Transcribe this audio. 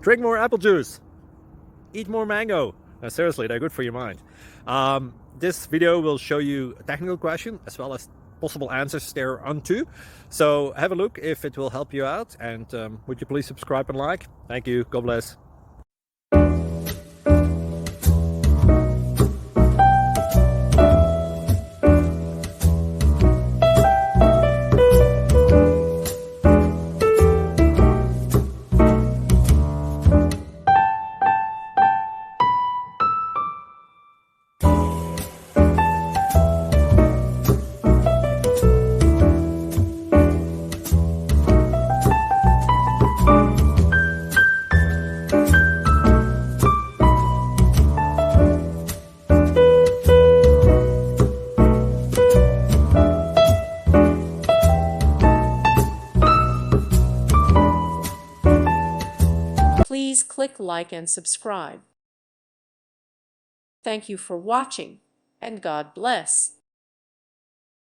Drink more apple juice. Eat more mango. No, seriously, they're good for your mind. This video will show you a technical question as well as possible answers thereunto. So have a look if it will help you out, and would you please subscribe and like? Thank you. God bless. Please click like and subscribe. Thank you for watching, and God bless.